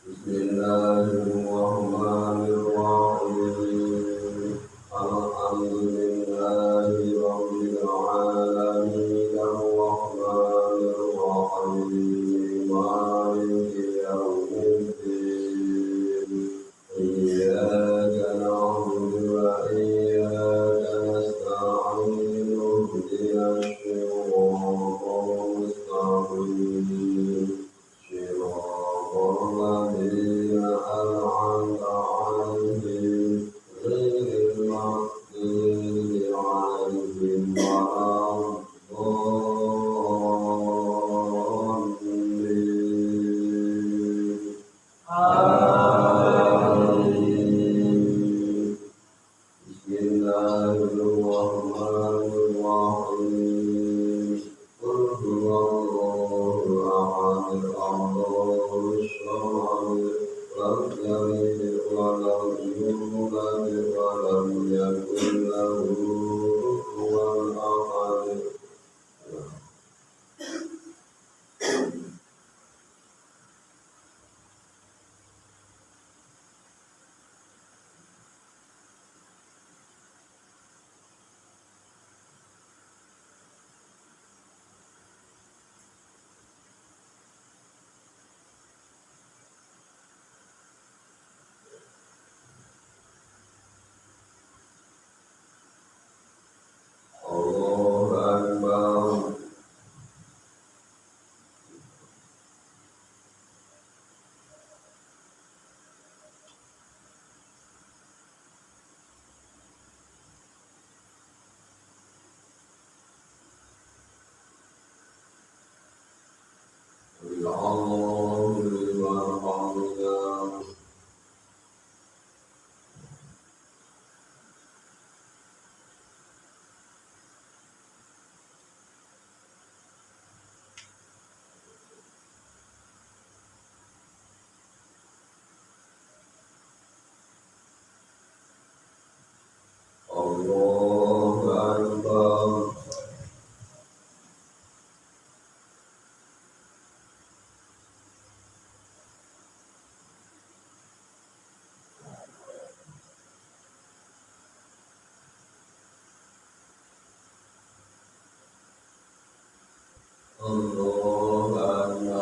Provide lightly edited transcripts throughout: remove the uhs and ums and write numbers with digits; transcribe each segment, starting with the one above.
Bismillahirrahmanirrahim. Alhamdulillahi rabbil alamin. Arrahmanirrahim. Maliki yaumiddin. Iyyaka na'budu wa iyyaka nasta'in. Ihdinas siratal mustaqim. يا الله لمن حمده الله أكبر الله أكبر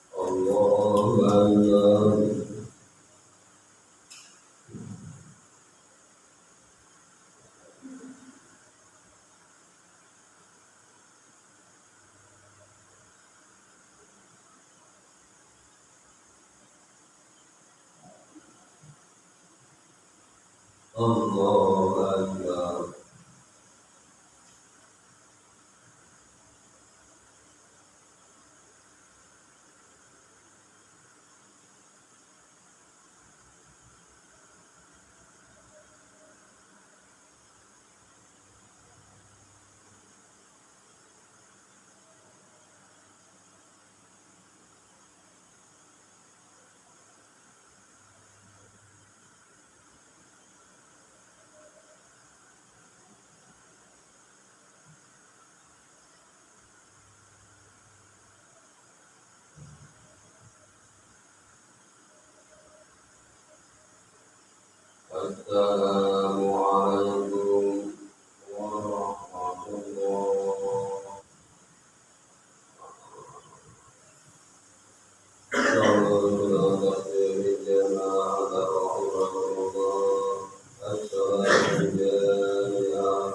الله أكبر الله أكبر السلام عليكم ورحمة الله جماعة رحمة الله الصلاة الجارية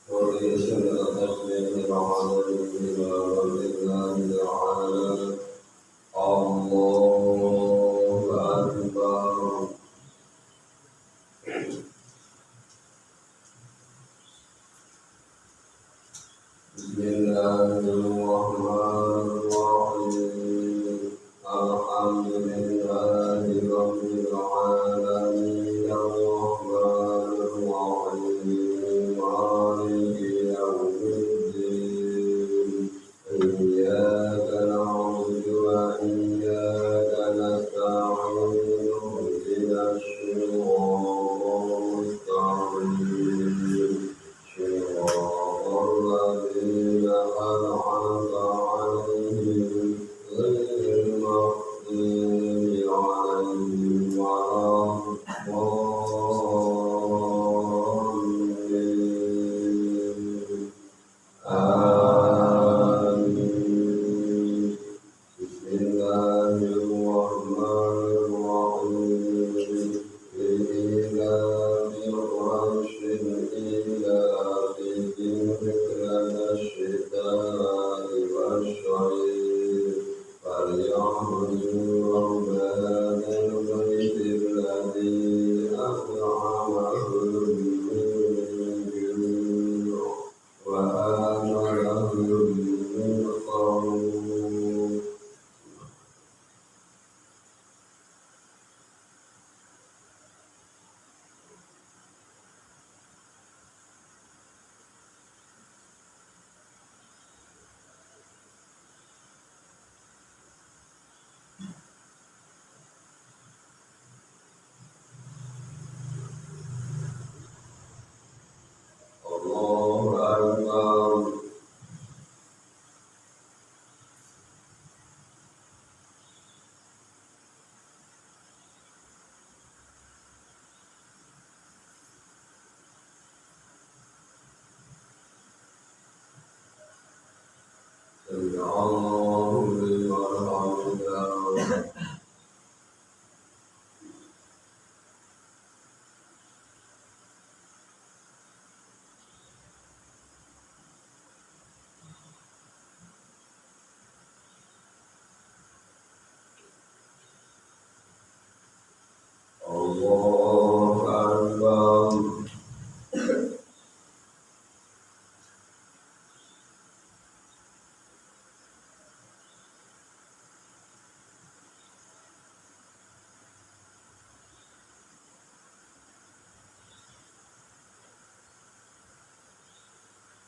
وليسن التسليم على الإمام الله تعالى الله أكبر بسم الله الرحمن الرحيم الحمد لله رب العالمين الرحمن الرحيم مالك يوم الدين إياك نعبد وإياك نستعين اهدنا الصراط المستقيم صراط الذين أنعمت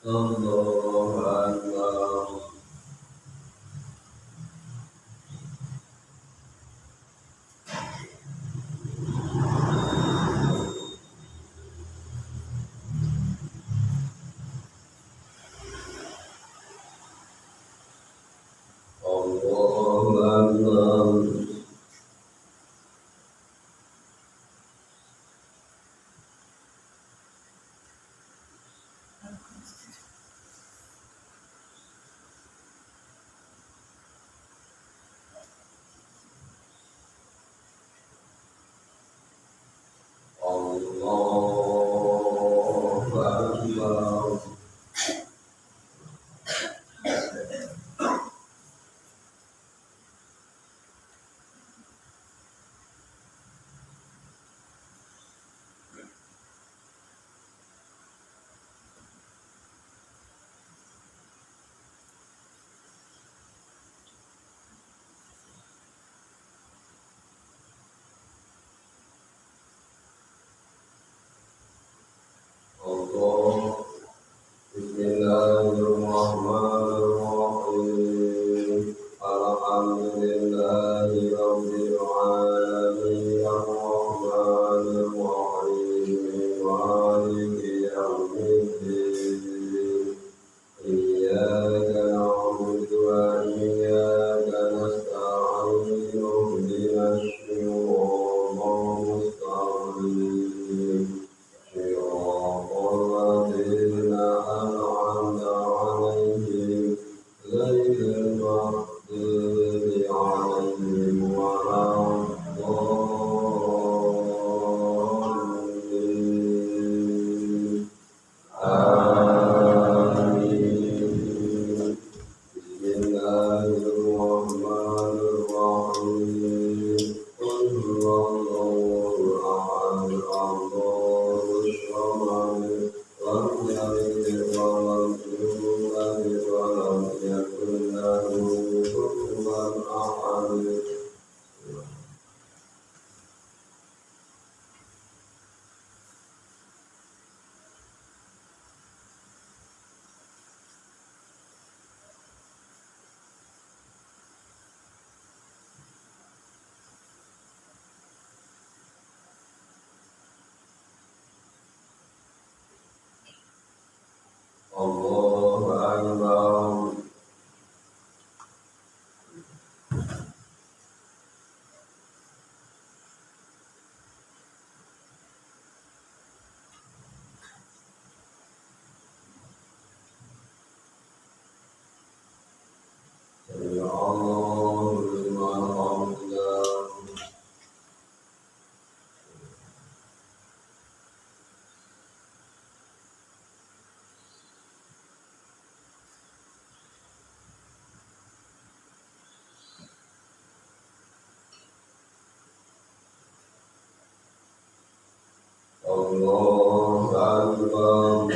Allahu Akbar. Allahu Akbar. Allahu Akbar. Allah. Bismillahirrahmanirrahim. Alhamdulillahi rabbil alamin. Ar-Rahmanir Rahim. Maliki yaumiddin. Iyyaka na'budu wa iyyaka nasta'in. Ihdinas siratal mustaqim. صراط الذين أنعمت عليهم غير المغضوب عليهم ولا الضالين. آمين. بسم الله الرحمن الرحيم. قل هو الله أحد الله الصمد لم يلد ولم يولد ولم يكن له كفوا أحد. Allahu Akbar. Sami Allahu liman hamidah. Allahu Akbar.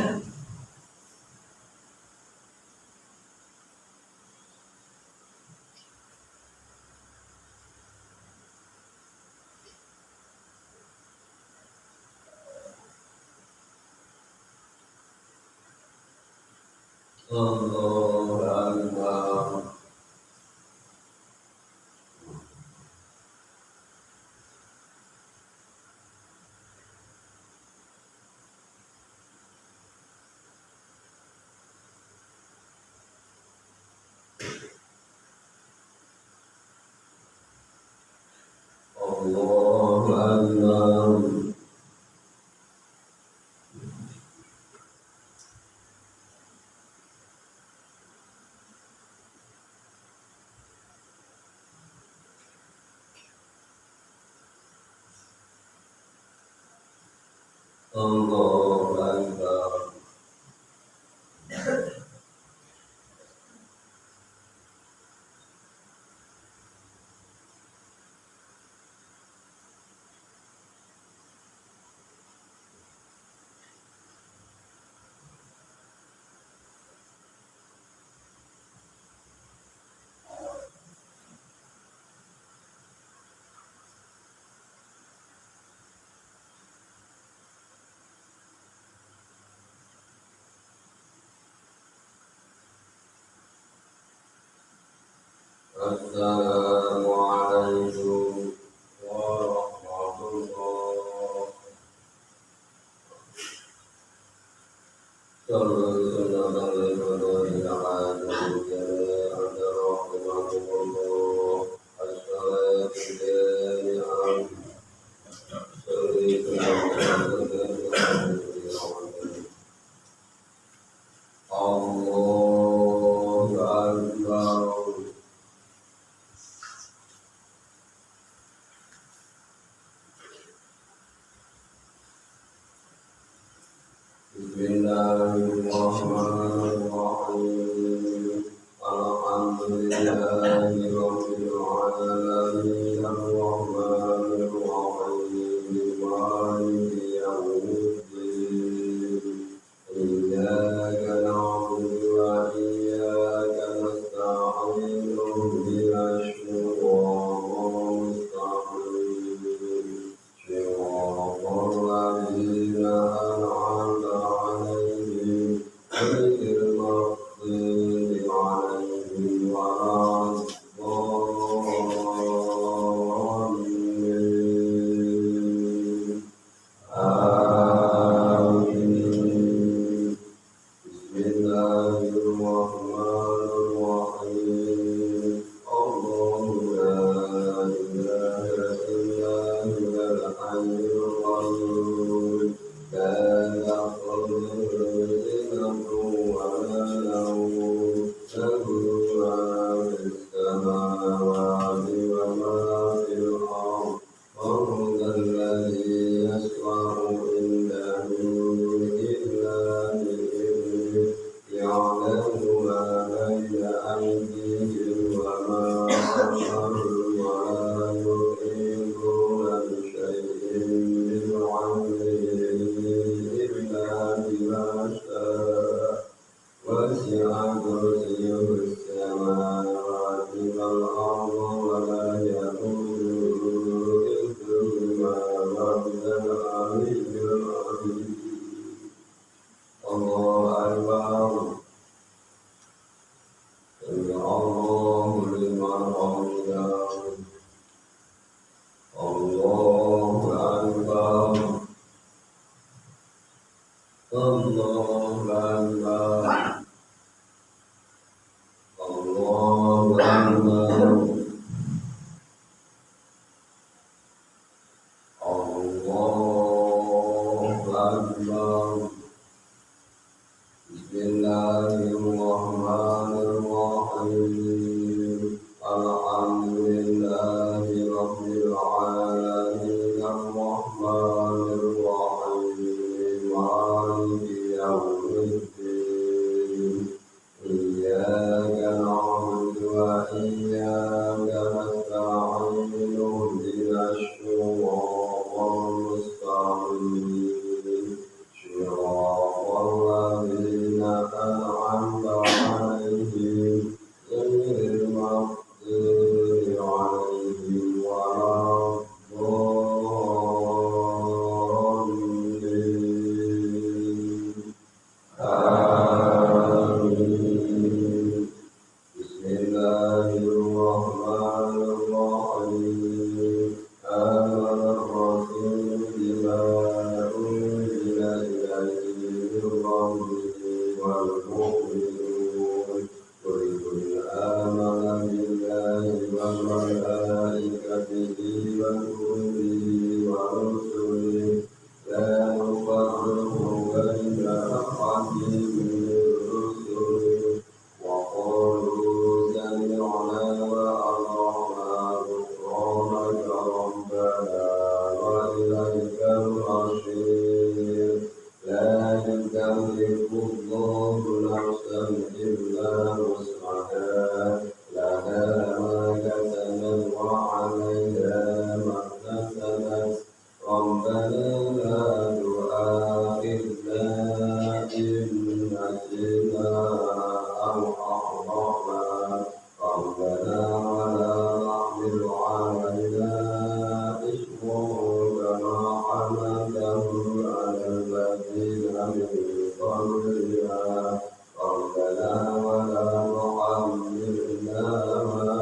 Allahu Akbar. Allahu Akbar. Allahu Akbar. Assalamualaikum warahmatullahi Allahu Akbar. Bismillahirrahmanirrahim. Alhamdulillahi rabbil alamin. Ar-Rahmanir Rahim. Maliki yaumiddin. Iyyaka na'budu wa iyyaka nasta'in. Ihdinas siratal mustaqim. Siratal ladzina an'amta 'alaihim ghairil maghdubi 'alaihim waladdallin. Amin. Bismillahirrahmanirrahim. Allahu la ilaha illa huwal hayyul qayyum. La ta'khudhuhu sinatun wa la nawm. Lahu ma fis samawati wa ma fil ardh. Man dzalladzi yashfa'u indahu illa bi'idhnihi. Ya'lamu ma bayna aydihim wa ma khalfahum wa la yuhituna bi shay'in min 'ilmihi illa bima sha'a. Wasi'a kursiyyuhu as-samawati wal arda wa la ya'uduhu hifdhuhuma wa huwal 'aliyyul 'azim. Allahu Akbar. Allahu liman hamidah. Allahu Akbar. Allahu Akbar. Allahu Akbar. Allahu Akbar. Bismillahirrahmanirrahim. Alhamdulillahi rabbil alamin. Ar-Rahmanir Rahim. Maliki yaumiddin. Iyyaka na'budu wa iyyaka nasta'in. Ihdinas siratal mustaqim. Siratal ladzina an'amta 'alaihim ghairil maghdubi 'alaihim waladdallin. Amin. Bismillahirrahmanirrahim. Amanar Rasul bima unzila ilaihi min rabbihi wal mu'minun. Kullun amana billahi wa malaikatihi wa kutubihi wa rusulihi la nufarriqu baina ahadin min rusulihi wa qalu sami'na wa ata'na ghufranaka rabbana wa ilaikal masir. La yukallifu Allahu nafsan illa wus'aha. Laha ma kasabat wa 'alayha ma iktasabat. Rabbana la tu'akhidhna in nasina aw akhta'na. Rabbana wa la tahmil 'alaina isran kama hamaltahu 'ala alladhina min qablina. Rabbana wa la tuhammilna ma la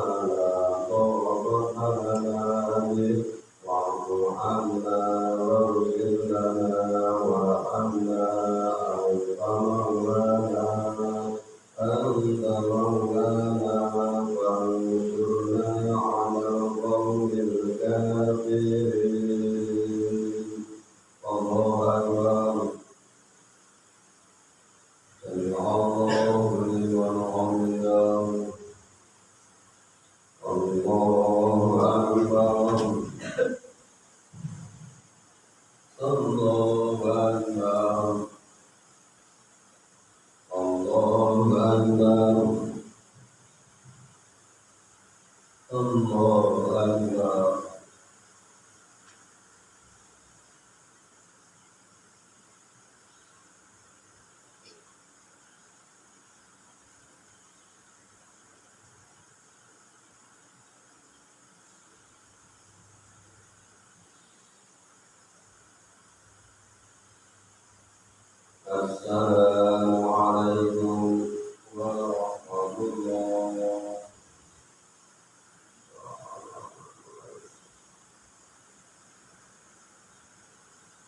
السلام عليكم ورحمة الله.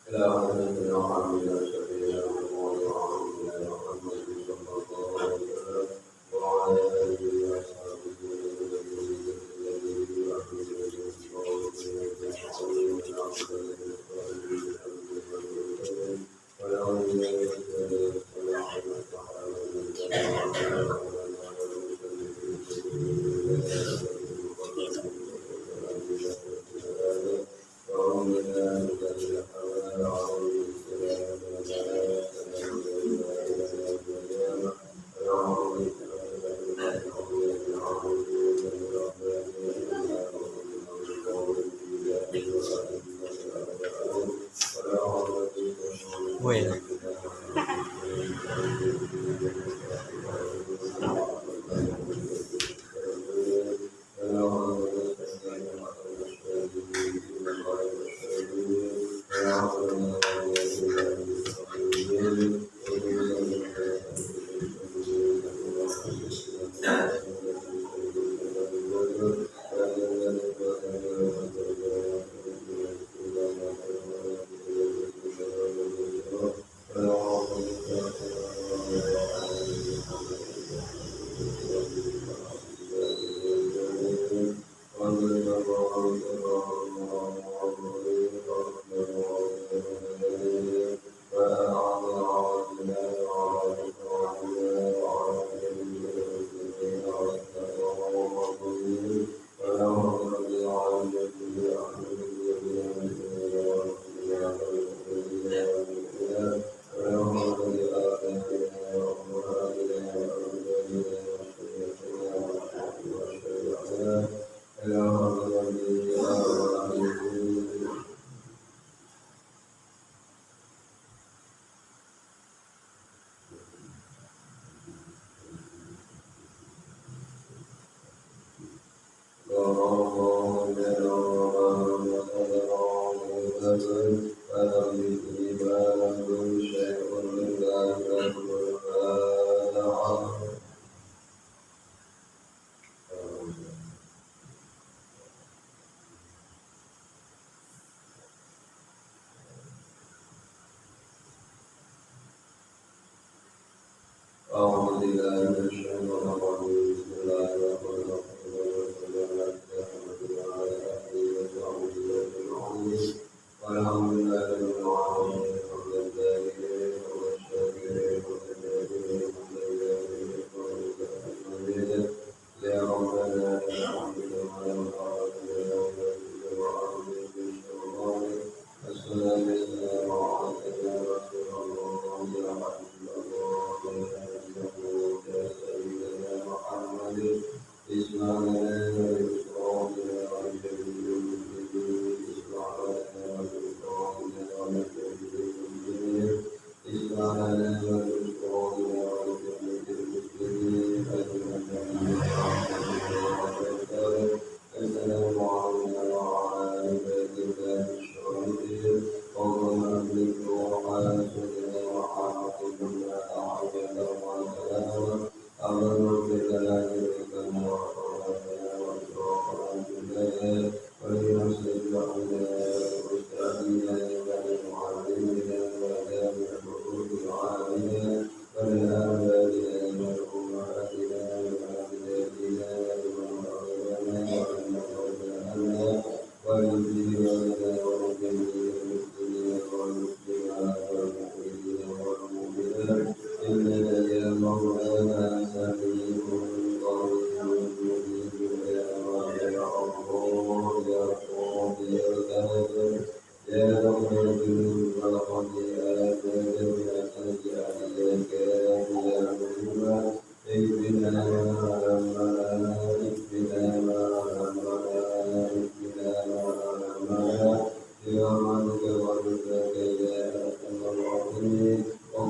إلى حضرة محمد الشفيع محمد صلى الله عليه وسلم وعلى آله وأصحابه Well, أعوذ بالله من الشيطان الرجيم بسم الله الرحمن الرحيم والحمد لله رب العالمين حمدا دائما والشاكرين والذاكرين والمؤمنين يا ربنا الحمد لله السلام عليكم ورحمة الله وبركاته.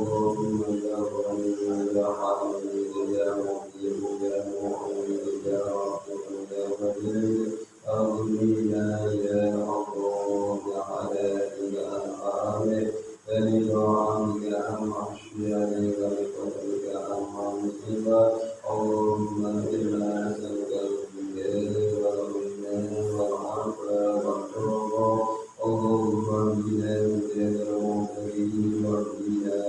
اللهم يا غني يا حميد يا مجيب يا مؤمن يا رحيم يا ودود أغننا يا الله عليك أنعام فرض عنك عن محشيك بفضلك عن منصبك اللهم إنا نسألك الهدى والغنى والعفو والرضا اللهم اهدنا هداك المهتدين واهدنا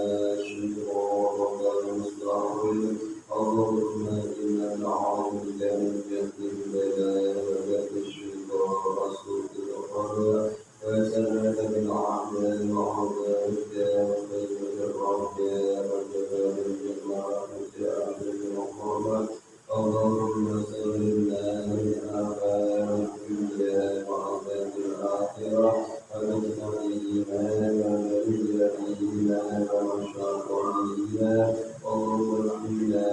صراطك المستقيم اللهم إنا نعوذ بك من جهل البلاء وجهل الشيطان وسوء القدر وسلامة بالأعداء وأعداء الدار وكيد الرجاء وجبال الجبار وجاهل المقامات اللهم سلمنا من آفات الدنيا وعذاب الآخرة ومن الإيمان واليقين ومشاق الإيمان اللهم اكفنا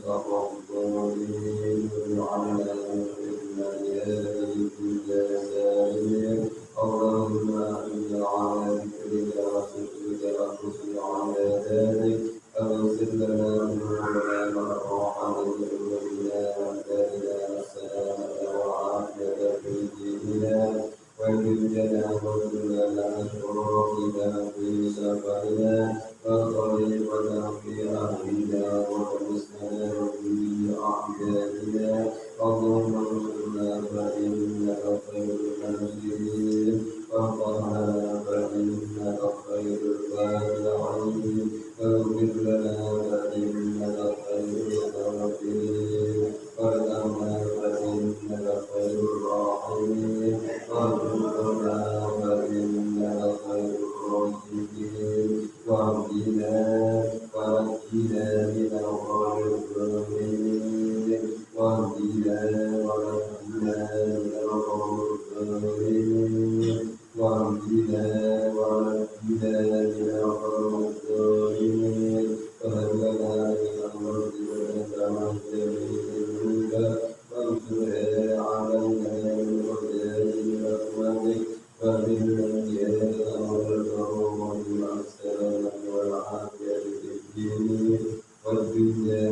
شر الظالمين واجعلنا من المجاهدين الجزائر اللهم إنا على ذكرك وشكرك وحسن عبادتك أغفر لنا ذنوبنا وأرحمنا ذنوبنا وأهدنا السلامة والعافية في ديننا وجدنا وجدنا أشرافنا في سفرنا وطريقنا في أهلنا ومسكنا في أعدادنا اللهم انصرنا فإنك خير الناصرين وانصرنا فإنك خير الفاتحين اغفر لنا فإنك خير الغافرين وارحمنا فإنك خير الراحمين وارزقنا فإنك خير الرازقين واهدنا ونجنا من الظالمين واهدنا ونجنا من الظالمين واهدنا ونجنا من الظالمين وهب لنا من المغفرة والجميل وانصرنا علينا من خزائن رحمتك وبالنجاة والكرامة والسلامة والعافية في الدين والدنيا